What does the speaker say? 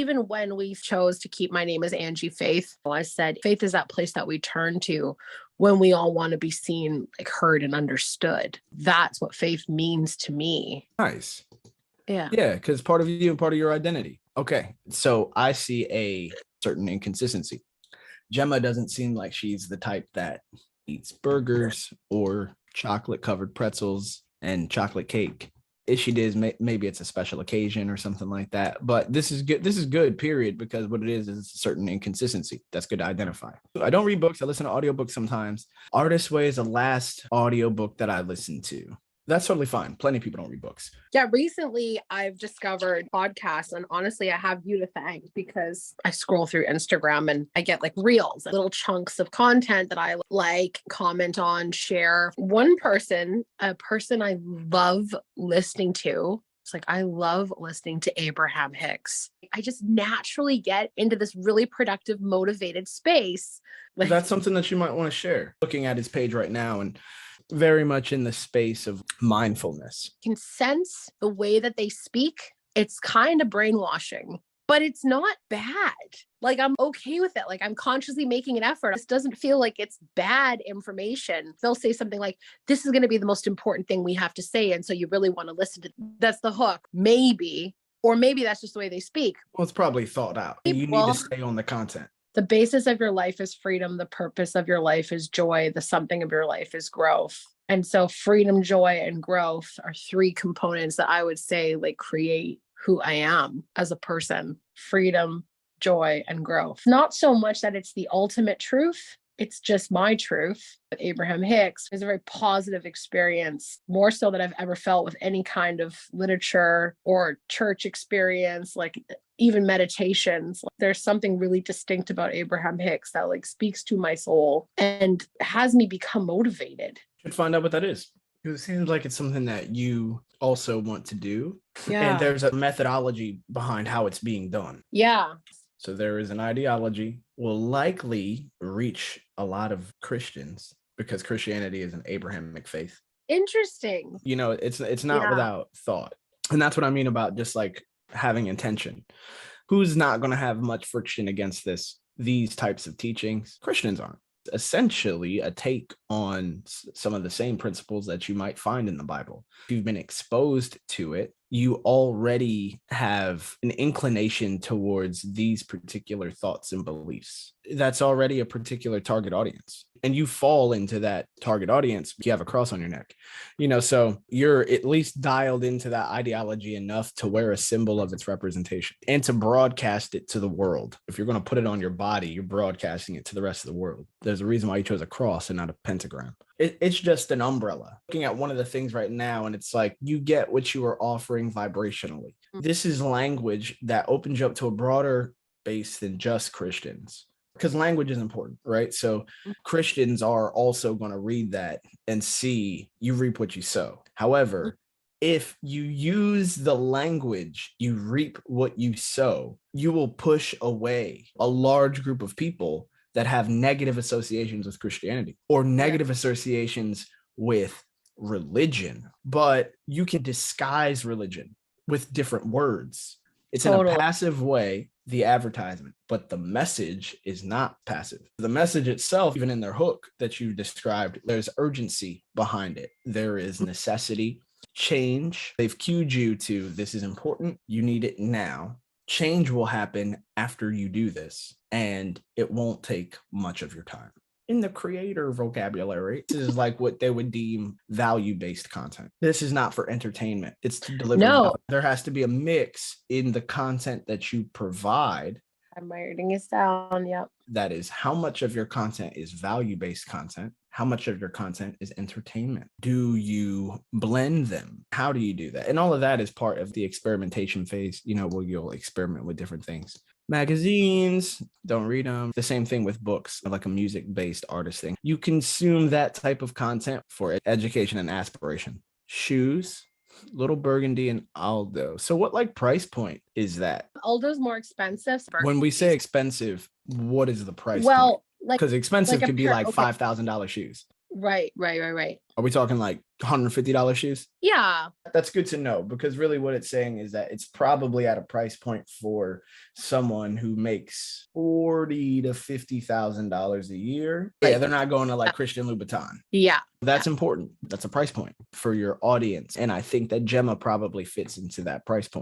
Even when we chose to keep my name as Angie Faith, I said faith is that place that we turn to when we all want to be seen, like heard and understood. That's what faith means to me. Nice. Yeah. Yeah, because part of you and part of your identity. Okay, so I see a certain inconsistency. Gemma doesn't seem like she's the type that eats burgers or chocolate covered pretzels and chocolate cake. If she does, maybe it's a special occasion or something like that. But this is good. This is good, period, because what it is a certain inconsistency. That's good to identify. I don't read books. I listen to audiobooks sometimes. Artist Way is the last audiobook that I listened to. That's totally fine. Plenty of people don't read books. Yeah, recently I've discovered podcasts, and honestly, I have you to thank because I scroll through Instagram and I get like reels, little chunks of content that I like, comment on, share. One person, a person I love listening to, it's like I love listening to Abraham Hicks. I just naturally get into this really productive, motivated space. That's something that you might want to share. Looking at his page right now and very much in the space of mindfulness. Can sense the way that they speak. It's kind of brainwashing, but it's not bad. Like I'm okay with it. Like I'm consciously making an effort. This doesn't feel like it's bad information. They'll say something like, this is going to be the most important thing we have to say. And so you really want to listen to, that's the hook. Maybe, or maybe that's just the way they speak. Well, it's probably thought out. You need to stay on the content. The basis of your life is freedom. The purpose of your life is joy. The something of your life is growth. And so freedom, joy, and growth are three components that I would say like create who I am as a person. Freedom, joy, and growth. Not so much that it's the ultimate truth. It's just my truth. Abraham Hicks is a very positive experience, more so than I've ever felt with any kind of literature or church experience, like even meditations. There's something really distinct about Abraham Hicks that like speaks to my soul and has me become motivated. Should find out what that is. It seems like it's something that you also want to do. Yeah. And there's a methodology behind how it's being done. Yeah. So there is an ideology, will likely reach a lot of Christians because Christianity is an Abrahamic faith. Interesting. You know, it's not without thought. And that's what I mean about just like having intention. Who's not going to have much friction against these types of teachings? Christians aren't. Essentially a take on some of the same principles that you might find in the Bible. If you've been exposed to it, you already have an inclination towards these particular thoughts and beliefs. That's already a particular target audience. And you fall into that target audience, you have a cross on your neck. You know, so you're at least dialed into that ideology enough to wear a symbol of its representation and to broadcast it to the world. If you're going to put it on your body, you're broadcasting it to the rest of the world. There's a reason why you chose a cross and not a pentagram. It's just an umbrella. Looking at one of the things right now, and it's like you get what you are offering vibrationally. This is language that opens you up to a broader base than just Christians, because language is important, right? So Christians are also going to read that and see you reap what you sow. However, if you use the language, you reap what you sow, you will push away a large group of people that have negative associations with Christianity or negative associations with religion. But you can disguise religion with different words. It's in a passive way, the advertisement, but the message is not passive. The message itself, even in their hook that you described, there's urgency behind it. There is necessity, change. They've cued you to this is important. You need it now. Change will happen after you do this, and it won't take much of your time. In the creator vocabulary, this is like what they would deem value-based content. This is not for entertainment. It's to deliver. No. There has to be a mix in the content that you provide. I'm writing this down. Yep. That is how much of your content is value-based content. How much of your content is entertainment? Do you blend them? How do you do that? And all of that is part of the experimentation phase, you know, where you'll experiment with different things. Magazines, don't read them. The same thing with books, like a music-based artist thing. You consume that type of content for education and aspiration. Shoes, Little Burgundy and Aldo. So what like price point is that? Aldo's more expensive. When we say expensive, what is the price point? Well, like because expensive like could be like $5,000 shoes. Right, right, right, right. Are we talking like $150 shoes? Yeah. That's good to know, because really what it's saying is that it's probably at a price point for someone who makes $40,000 to $50,000 a year. Right. Yeah, they're not going to like Christian Louboutin. Yeah. That's important. That's a price point for your audience. And I think that Gemma probably fits into that price point.